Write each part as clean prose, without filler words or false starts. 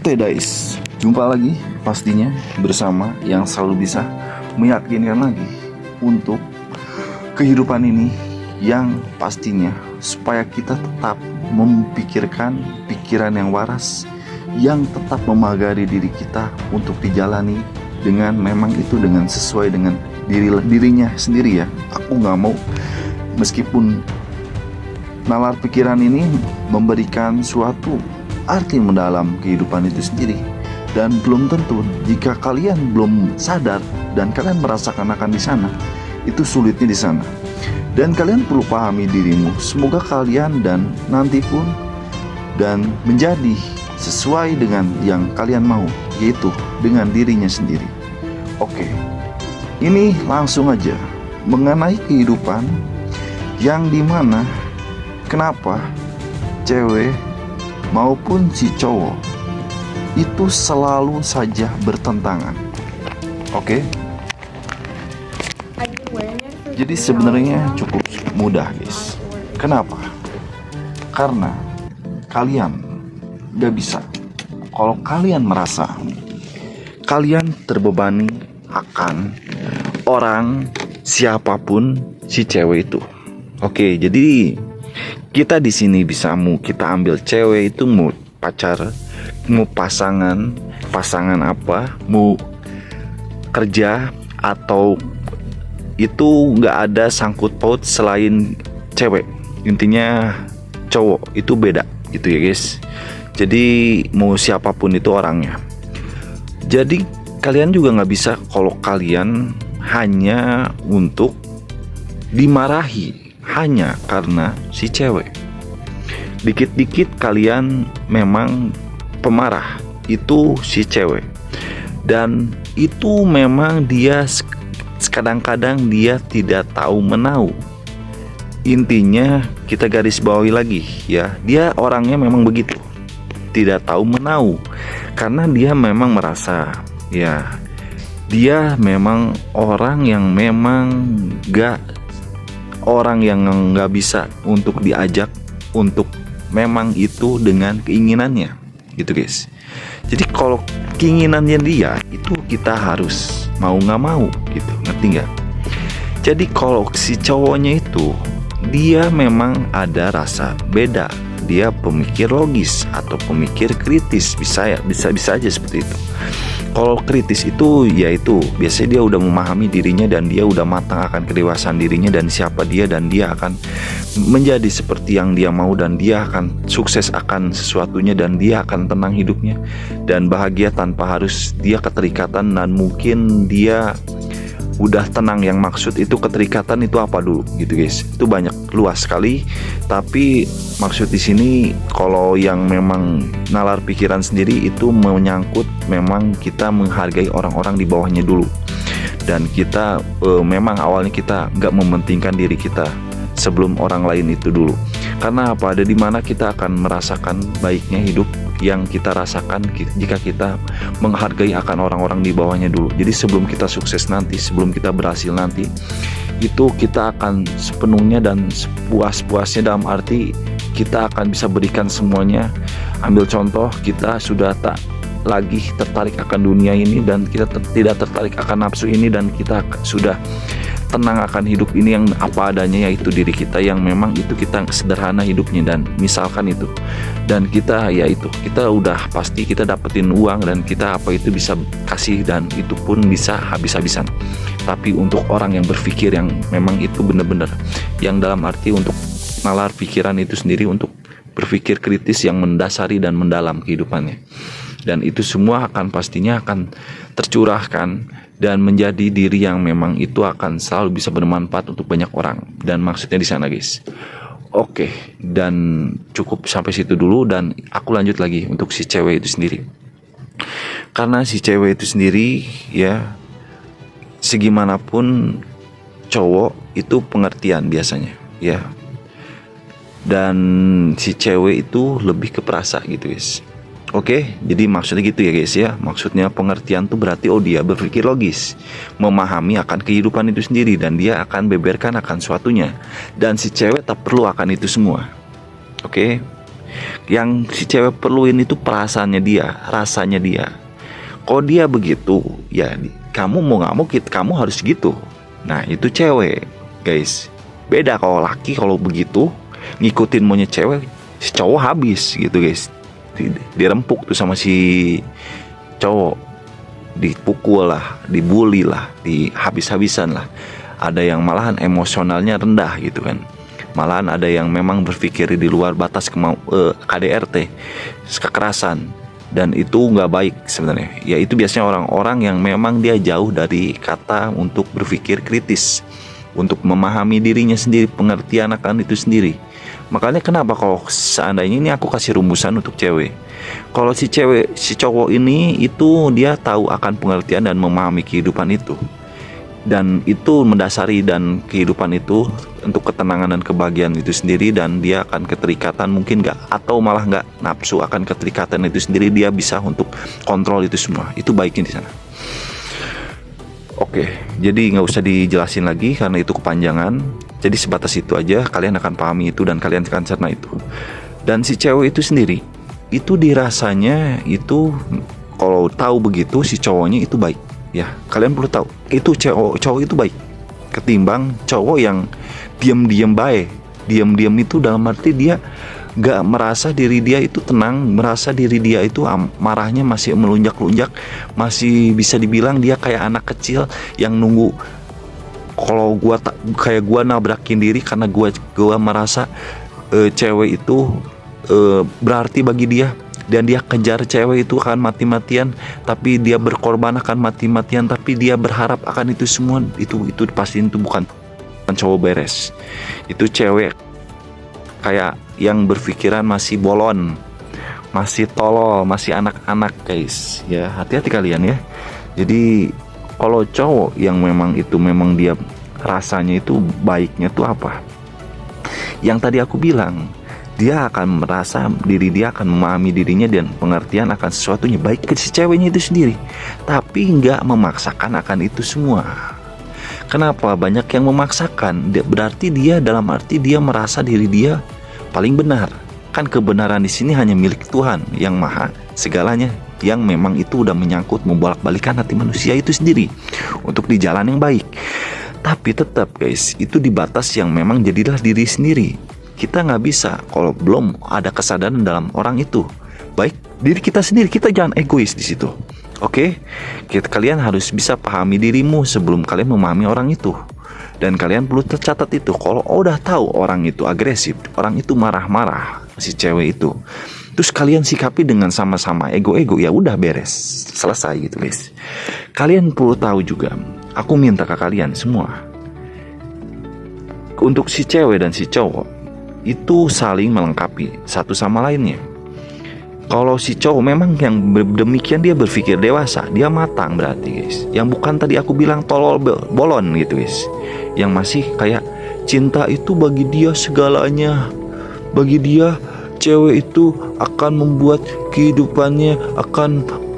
Oke guys, jumpa lagi pastinya bersama yang selalu bisa meyakinkan lagi untuk kehidupan ini yang pastinya supaya kita tetap memikirkan pikiran yang waras, yang tetap memagari diri kita untuk dijalani dengan memang itu dengan sesuai dengan dirinya sendiri ya. Aku nggak mau meskipun nalar pikiran ini memberikan suatu arti mendalam kehidupan itu sendiri, dan belum tentu jika kalian belum sadar dan kalian merasakan akan di sana, itu sulitnya di sana. Dan kalian perlu pahami dirimu. Semoga kalian dan nanti pun dan menjadi sesuai dengan yang kalian mau, yaitu dengan dirinya sendiri. Oke, ini langsung aja mengenai kehidupan yang dimana kenapa cewek maupun si cowok itu selalu saja bertentangan. Oke? Jadi sebenarnya cukup mudah guys. Kenapa? Karena kalian gak bisa. Kalau kalian merasa kalian terbebani akan orang siapapun si cewek itu. Oke, jadi kita di sini bisa kita ambil cewek itu mau pacar, mau pasangan apa, mau kerja atau itu nggak ada sangkut paut selain cewek. Intinya cowok itu beda gitu ya guys. Jadi mau siapapun itu orangnya. Jadi kalian juga nggak bisa kalau kalian hanya untuk dimarahi hanya karena si cewek. Dikit-dikit kalian memang pemarah, itu si cewek. Dan itu memang dia kadang-kadang dia tidak tahu menau. Intinya kita garis bawahi lagi ya, dia orangnya memang begitu, tidak tahu menau. Karena dia memang merasa ya, dia memang orang yang memang orang yang nggak bisa untuk diajak untuk memang itu dengan keinginannya gitu guys. Jadi kalau keinginannya dia itu kita harus mau nggak mau gitu, ngerti nggak? Jadi kalau si cowoknya itu dia memang ada rasa beda, dia pemikir logis atau pemikir kritis, bisa aja seperti itu. Kalau kritis itu yaitu biasanya dia udah memahami dirinya dan dia udah matang akan kedewasaan dirinya dan siapa dia, dan dia akan menjadi seperti yang dia mau, dan dia akan sukses akan sesuatunya, dan dia akan tenang hidupnya dan bahagia tanpa harus dia keterikatan. Dan mungkin dia udah tenang, yang maksud itu keterikatan itu apa dulu gitu guys. Itu banyak, luas sekali, tapi maksud di sini kalau yang memang nalar pikiran sendiri itu menyangkut memang kita menghargai orang-orang di bawahnya dulu, dan kita memang awalnya kita nggak mementingkan diri kita sebelum orang lain itu dulu. Karena apa? Ada di mana kita akan merasakan baiknya hidup yang kita rasakan jika kita menghargai akan orang-orang di bawahnya dulu. Jadi sebelum kita sukses nanti, sebelum kita berhasil nanti, itu kita akan sepenuhnya dan puas-puasnya, dalam arti kita akan bisa berikan semuanya. Ambil contoh, kita sudah tak lagi tertarik akan dunia ini, dan kita tidak tertarik akan nafsu ini, dan kita sudah tenang akan hidup ini yang apa adanya, yaitu diri kita yang memang itu kita sederhana hidupnya, dan misalkan itu, dan kita yaitu kita udah pasti kita dapetin uang dan kita apa itu bisa kasih, dan itu pun bisa habis-habisan. Tapi untuk orang yang berpikir yang memang itu benar-benar yang dalam arti untuk nalar pikiran itu sendiri, untuk berpikir kritis yang mendasari dan mendalam kehidupannya, dan itu semua akan pastinya akan tercurahkan dan menjadi diri yang memang itu akan selalu bisa bermanfaat untuk banyak orang. Dan maksudnya di sana guys. Oke, dan cukup sampai situ dulu, dan aku lanjut lagi untuk si cewek itu sendiri. Karena si cewek itu sendiri ya, segimanapun cowok itu pengertian biasanya ya, dan si cewek itu lebih ke perasa gitu guys. Oke, jadi maksudnya gitu ya guys ya. Maksudnya pengertian tuh berarti dia berpikir logis, memahami akan kehidupan itu sendiri, dan dia akan beberkan akan suatunya. Dan si cewek tak perlu akan itu semua. Oke, Yang si cewek perluin itu perasaannya dia, rasanya dia. Kalau dia begitu, ya kamu mau nggak mau kamu harus gitu. Nah itu cewek, guys. Beda kalau laki, kalau begitu ngikutin maunya cewek, si cowok habis gitu, guys. Dirempuk tuh sama si cowok, dipukul lah, dibully lah, dihabis-habisan lah. Ada yang malahan emosionalnya rendah gitu kan. Malahan ada yang memang berpikir di luar batas KDRT, kekerasan. Dan itu nggak baik sebenarnya. Ya itu biasanya orang-orang yang memang dia jauh dari kata untuk berpikir kritis, untuk memahami dirinya sendiri, pengertian akan itu sendiri. Makanya kenapa kalau seandainya ini aku kasih rumusan untuk cewek. Kalau si cowok ini itu dia tahu akan pengertian dan memahami kehidupan itu. Dan itu mendasari dan kehidupan itu untuk ketenangan dan kebahagiaan itu sendiri, dan dia akan keterikatan mungkin nggak, atau malah nggak nafsu akan keterikatan itu sendiri, dia bisa untuk kontrol itu semua. Itu baiknya di sana. Oke, jadi nggak usah dijelasin lagi karena itu kepanjangan. Jadi sebatas itu aja, kalian akan pahami itu dan kalian akan cerna itu. Dan si cewek itu sendiri, itu dirasanya itu kalau tahu begitu si cowoknya itu baik. Ya, kalian perlu tahu itu cowok itu baik ketimbang cowok yang diam-diam baik. Diam-diam itu dalam arti dia gak merasa diri dia itu tenang, merasa diri dia itu marahnya masih melunjak-lunjak, masih bisa dibilang dia kayak anak kecil yang nunggu kalau kayak gua nabrakin diri karena gua merasa cewek itu berarti bagi dia. Dan dia kejar cewek itu akan mati-matian, tapi dia berkorban akan mati-matian, tapi dia berharap akan itu semua. Itu pasti itu bukan cowok beres. Itu cewek kayak yang berpikiran masih bolon, masih tolol, masih anak-anak, guys. Ya, hati-hati kalian ya. Jadi kalau cowok yang memang dia rasanya itu baiknya tuh apa? Yang tadi aku bilang, dia akan merasa diri dia akan memahami dirinya dan pengertian akan sesuatunya baik ke si ceweknya itu sendiri, tapi nggak memaksakan akan itu semua. Kenapa banyak yang memaksakan? Berarti dia dalam arti dia merasa diri dia paling benar. Kan kebenaran di sini hanya milik Tuhan yang maha segalanya, yang memang itu udah menyangkut membolak-balikan hati manusia itu sendiri untuk di jalan yang baik. Tapi tetap guys, itu di batas yang memang jadilah diri sendiri. Kita nggak bisa kalau belum ada kesadaran dalam orang itu. Baik diri kita sendiri, kita jangan egois di situ. Oke, kalian harus bisa pahami dirimu sebelum kalian memahami orang itu. Dan kalian perlu tercatat itu. Kalau udah tahu orang itu agresif, orang itu marah-marah, si cewek itu, terus kalian sikapi dengan sama-sama ego-ego, ya udah beres, selesai gitu guys. Kalian perlu tahu juga, aku minta ke kalian semua, untuk si cewek dan si cowok itu saling melengkapi satu sama lainnya. Kalau si cowok memang yang demikian, dia berpikir dewasa, dia matang berarti guys. Yang bukan tadi aku bilang tolol bolon gitu guys. Yang masih kayak cinta itu bagi dia segalanya. Bagi dia cewek itu akan membuat kehidupannya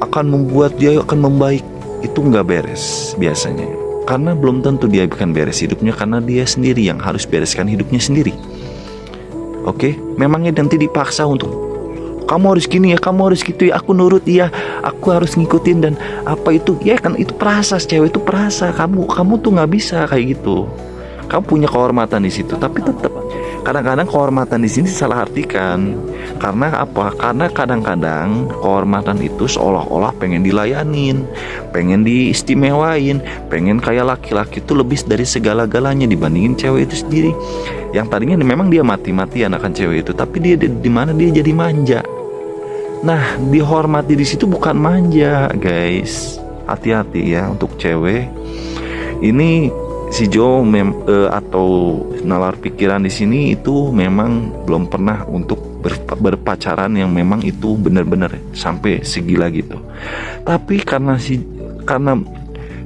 akan membuat dia akan membaik. Itu nggak beres biasanya. Karena belum tentu dia akan beres hidupnya, karena dia sendiri yang harus bereskan hidupnya sendiri. Oke, memangnya nanti dipaksa untuk kamu harus gini ya, kamu harus gitu ya, aku nurut ya, aku harus ngikutin dan apa itu ya kan, itu perasa, cewek itu perasa. Kamu tuh nggak bisa kayak gitu. Kamu punya kehormatan di situ, tapi tetap kadang-kadang kehormatan di sini salah artikan. Karena apa? Karena kadang-kadang kehormatan itu seolah-olah pengen dilayanin, pengen diistimewain, pengen kayak laki-laki itu lebih dari segala-galanya dibandingin cewek itu sendiri. Yang tadinya memang dia mati-matian akan cewek itu, tapi dia di mana dia jadi manja. Nah, dihormati di situ bukan manja, guys. Hati-hati ya untuk cewek. Ini si Jo atau nalar pikiran di sini itu memang belum pernah untuk berpacaran yang memang itu benar-benar sampai segila gitu. Tapi karena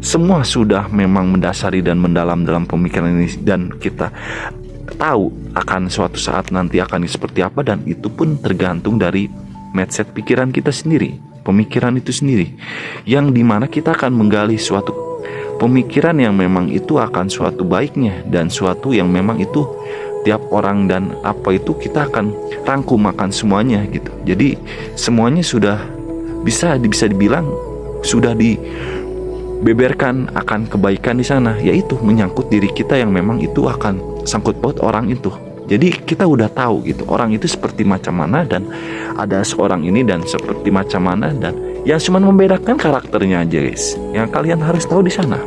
semua sudah memang mendasari dan mendalam dalam pemikiran ini, dan kita tahu akan suatu saat nanti akan seperti apa, dan itu pun tergantung dari mindset pikiran kita sendiri, pemikiran itu sendiri, yang dimana kita akan menggali suatu pemikiran yang memang itu akan suatu baiknya dan suatu yang memang itu setiap orang dan apa itu kita akan rangkumakan semuanya gitu. Jadi semuanya sudah bisa dibilang sudah dibeberkan akan kebaikan di sana, yaitu menyangkut diri kita yang memang itu akan sangkut paut orang itu. Jadi kita udah tahu gitu orang itu seperti macam mana, dan ada seorang ini dan seperti macam mana, dan yang cuma membedakan karakternya aja guys. Yang kalian harus tahu di sana,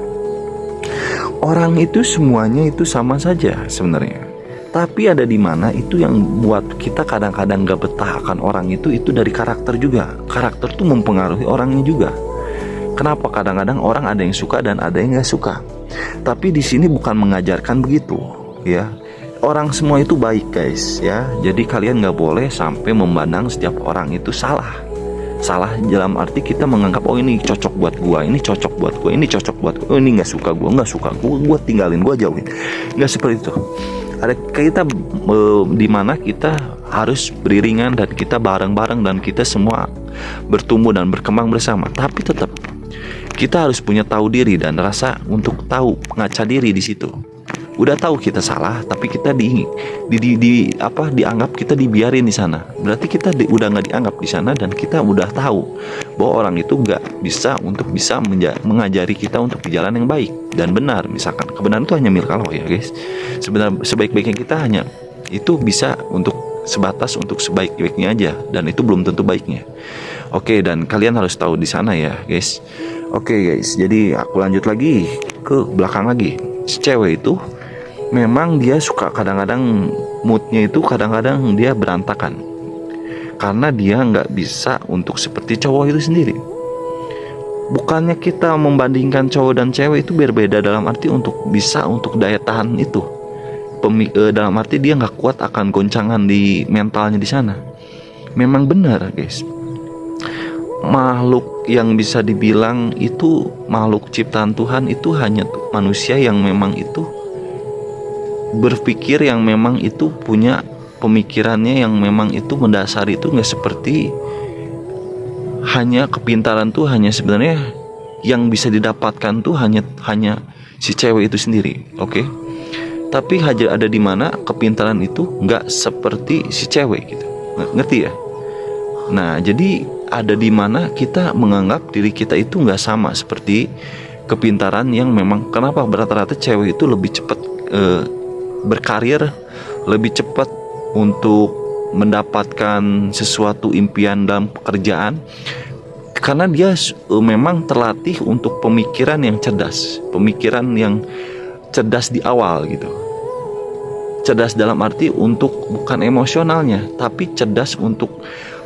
orang itu semuanya itu sama saja sebenarnya. Tapi ada di mana itu yang buat kita kadang-kadang gak betah akan orang itu dari karakter juga. Karakter tuh mempengaruhi orangnya juga. Kenapa kadang-kadang orang ada yang suka dan ada yang gak suka. Tapi di sini bukan mengajarkan begitu ya. Orang semua itu baik guys ya. Jadi kalian gak boleh sampai memandang setiap orang itu salah. Salah dalam arti kita menganggap oh ini cocok buat gua, ini cocok buat gua, ini cocok buat gua, oh ini nggak suka gua tinggalin, gua jauhin. Nggak seperti itu. Ada kita di mana kita harus beriringan dan kita bareng-bareng dan kita semua bertumbuh dan berkembang bersama. Tapi tetap kita harus punya tahu diri dan rasa untuk tahu ngaca diri di situ. Udah tahu kita salah, tapi kita dianggap kita dibiarin di sana. Berarti kita udah nggak dianggap di sana, dan kita udah tahu bahwa orang itu nggak bisa mengajari kita untuk di jalan yang baik dan benar. Misalkan kebenaran itu hanya milik Allah ya guys. Sebenarnya sebaik-baiknya kita hanya itu bisa untuk sebatas untuk sebaik-baiknya aja, dan itu belum tentu baiknya. Oke, dan kalian harus tahu di sana ya guys. Oke guys, jadi aku lanjut lagi ke belakang lagi. Si cewek itu memang dia suka kadang-kadang moodnya itu kadang-kadang dia berantakan karena dia nggak bisa untuk seperti cowok itu sendiri. Bukannya kita membandingkan cowok dan cewek itu berbeda dalam arti untuk bisa untuk daya tahan itu. Dalam arti dia nggak kuat akan goncangan di mentalnya di sana. Memang benar guys. Makhluk yang bisa dibilang itu makhluk ciptaan Tuhan itu hanya manusia yang memang itu berpikir, yang memang itu punya pemikirannya yang memang itu mendasari itu nggak seperti hanya kepintaran tuh hanya sebenarnya yang bisa didapatkan tuh hanya si cewek itu sendiri, oke? Tapi ada di mana kepintaran itu nggak seperti si cewek gitu, ngerti ya? Nah jadi ada di mana kita menganggap diri kita itu nggak sama seperti kepintaran yang memang kenapa rata-rata cewek itu lebih cepat berkarir, lebih cepat untuk mendapatkan sesuatu impian dalam pekerjaan karena dia memang terlatih untuk pemikiran yang cerdas di awal gitu. Cerdas dalam arti untuk bukan emosionalnya, tapi cerdas untuk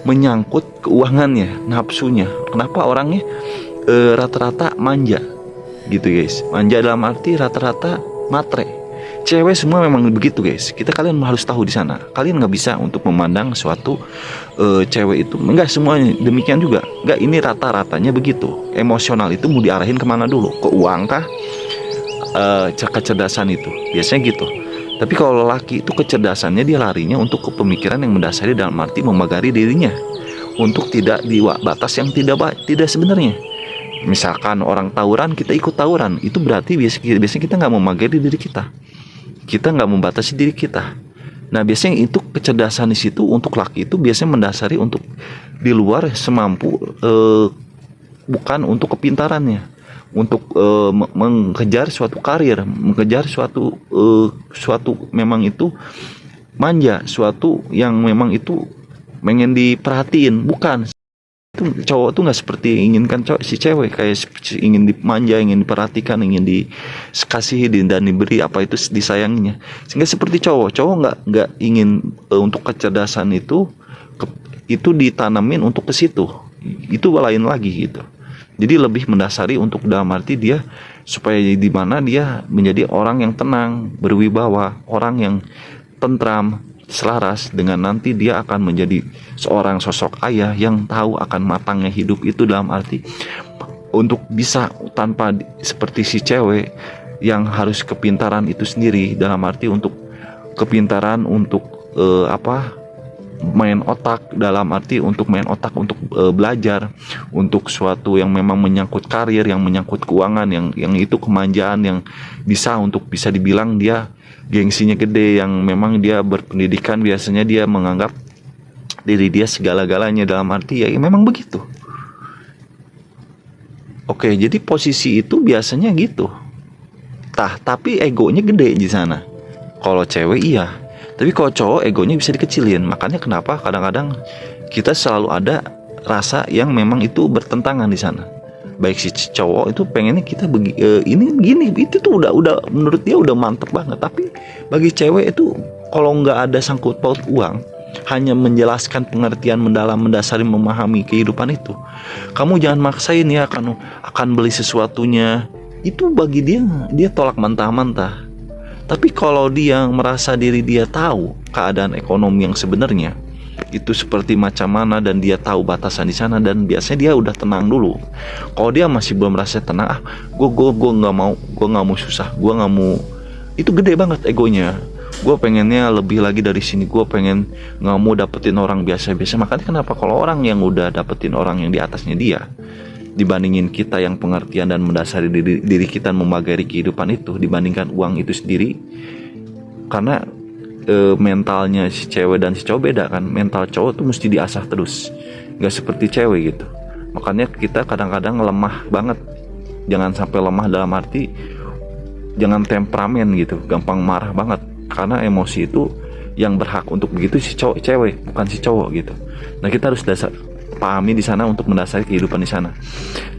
menyangkut keuangannya, nafsunya. Kenapa orangnya rata-rata manja gitu guys. Manja dalam arti rata-rata matre. Cewek semua memang begitu guys. Kalian harus tahu di sana. Kalian nggak bisa untuk memandang suatu cewek itu. Enggak semuanya demikian juga. Enggak, ini rata-ratanya begitu. Emosional itu mau diarahin kemana dulu? Ke uang kah? Kecerdasan itu biasanya gitu. Tapi kalau lelaki itu kecerdasannya dia larinya untuk ke pemikiran yang mendasari dalam arti memagari dirinya untuk tidak di batas yang tidak sebenarnya. Misalkan orang tawuran, kita ikut tawuran, itu berarti biasanya kita nggak memagari diri kita. Kita nggak membatasi diri kita. Nah biasanya itu kecerdasan di situ untuk laki itu biasanya mendasari untuk di luar semampu bukan untuk kepintarannya, untuk mengejar suatu karir, mengejar suatu memang itu manja, suatu yang memang itu pengen diperhatiin, bukan. Itu cowok tuh nggak seperti inginkan si cewek kayak ingin dimanja, ingin diperhatikan, ingin dikasihi dan diberi apa itu disayanginya. Sehingga seperti cowok nggak ingin untuk kecerdasan itu ditanamin untuk ke situ. Itu lain lagi gitu. Jadi lebih mendasari untuk dalam arti dia supaya di mana dia menjadi orang yang tenang, berwibawa, orang yang tentram, selaras dengan nanti dia akan menjadi seorang sosok ayah yang tahu akan matangnya hidup itu dalam arti untuk bisa tanpa seperti si cewek yang harus kepintaran itu sendiri dalam arti untuk kepintaran untuk main otak, dalam arti untuk main otak, untuk belajar, untuk suatu yang memang menyangkut karir, yang menyangkut keuangan, yang itu kemanjaan, yang bisa dibilang dia gengsinya gede, yang memang dia berpendidikan, biasanya dia menganggap diri dia segala-galanya, dalam arti ya memang begitu. Oke, jadi posisi itu biasanya gitu. Tapi egonya gede di sana. Kalau cewek iya, tapi kalau cowok egonya bisa dikecilin. Makanya kenapa kadang-kadang kita selalu ada rasa yang memang itu bertentangan di sana. Baik si cowok itu pengennya kita ini begini, itu tuh udah menurut dia udah mantep banget. Tapi bagi cewek itu kalau nggak ada sangkut paut uang, hanya menjelaskan pengertian mendalam, mendasari, memahami kehidupan itu, kamu jangan maksain ya akan beli sesuatunya. Itu bagi dia tolak mentah-mentah. Tapi kalau dia merasa diri dia tahu keadaan ekonomi yang sebenarnya itu seperti macam mana, dan dia tahu batasan di sana, dan biasanya dia udah tenang dulu. Kalau dia masih belum merasa tenang, gue nggak mau susah, gue nggak mau, itu gede banget egonya. Gue pengennya lebih lagi dari sini, gue pengen nggak mau dapetin orang biasa-biasa. Makanya kenapa kalau orang yang udah dapetin orang yang di atasnya dia, dibandingin kita yang pengertian dan mendasari diri kita memagari kehidupan itu, dibandingkan uang itu sendiri. Karena mentalnya si cewek dan si cowok beda kan. Mental cowok tuh mesti diasah terus, gak seperti cewek gitu. Makanya kita kadang-kadang lemah banget. Jangan sampai lemah dalam arti jangan temperamen gitu, gampang marah banget. Karena emosi itu yang berhak untuk begitu si cewek, bukan si cowok gitu. Nah kita harus pahami di sana untuk mendasari kehidupan di sana,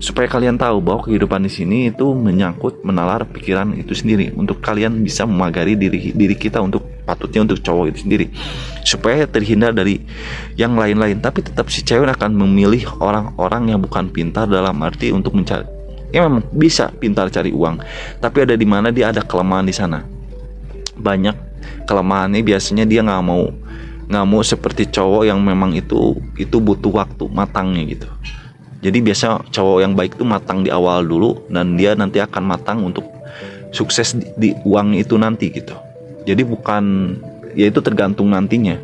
supaya kalian tahu bahwa kehidupan di sini itu menyangkut menalar pikiran itu sendiri, untuk kalian bisa memagari diri kita untuk patutnya untuk cowok itu sendiri, supaya terhindar dari yang lain-lain. Tapi tetap si cewek akan memilih orang-orang yang bukan pintar, dalam arti untuk mencari, ya memang bisa pintar cari uang, tapi ada di mana dia ada kelemahan di sana. Banyak kelemahannya, biasanya dia nggak mau seperti cowok yang memang itu butuh waktu matangnya gitu. Jadi biasa cowok yang baik itu matang di awal dulu, dan dia nanti akan matang untuk sukses di uang itu nanti gitu. Jadi bukan, ya itu tergantung nantinya.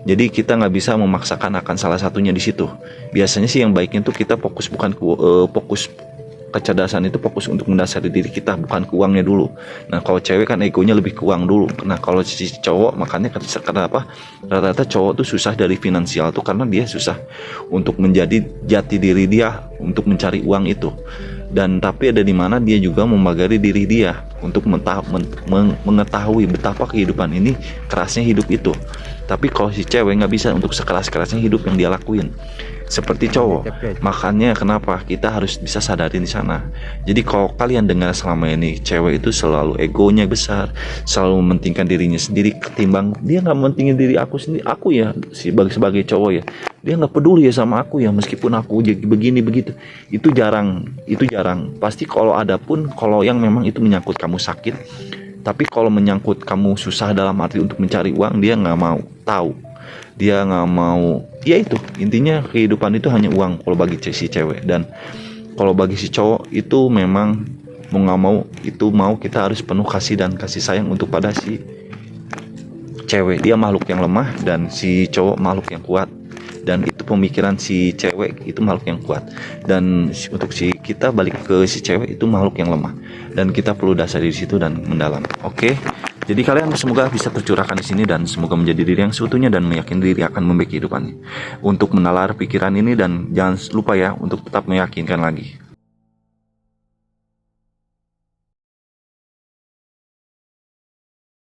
Jadi kita nggak bisa memaksakan akan salah satunya di situ. Biasanya sih yang baiknya tuh kita fokus, bukan fokus kecerdasan itu fokus untuk mendasari diri kita, bukan ke uangnya dulu. Nah kalau cewek kan egonya lebih ke uang dulu. Nah kalau si cowok, makanya kenapa rata-rata cowok tuh susah dari finansial tuh, karena dia susah untuk menjadi jati diri dia untuk mencari uang itu. Dan tapi ada di mana dia juga memagari diri dia untuk mengetahui betapa kehidupan ini kerasnya hidup itu. Tapi kalau si cewek nggak bisa untuk sekeras-kerasnya hidup yang dia lakuin seperti cowok. Makanya kenapa kita harus bisa sadarin di sana. Jadi kalau kalian dengar selama ini cewek itu selalu egonya besar, selalu mementingkan dirinya sendiri, ketimbang dia nggak mementingin diri aku sendiri. Aku ya sebagai cowok ya, dia nggak peduli ya sama aku ya, meskipun aku jadi begini begitu. Itu jarang. Pasti kalau ada pun, kalau yang memang itu menyangkut kamu sakit, tapi kalau menyangkut kamu susah dalam arti untuk mencari uang, dia nggak mau tahu. Dia nggak mau, ya itu intinya kehidupan itu hanya uang kalau bagi si cewek. Dan kalau bagi si cowok itu memang mau nggak mau, itu mau kita harus penuh kasih dan kasih sayang untuk pada si cewek. Dia makhluk yang lemah dan si cowok makhluk yang kuat. Dan itu pemikiran si cewek itu makhluk yang kuat, dan untuk si kita balik ke si cewek itu makhluk yang lemah, dan kita perlu dasar di situ dan mendalam. Oke. Jadi kalian semoga bisa tercurahkan di sini, dan semoga menjadi diri yang seutuhnya dan meyakini diri akan membaiki kehidupannya. Untuk menalar pikiran ini, dan jangan lupa ya untuk tetap meyakinkan lagi.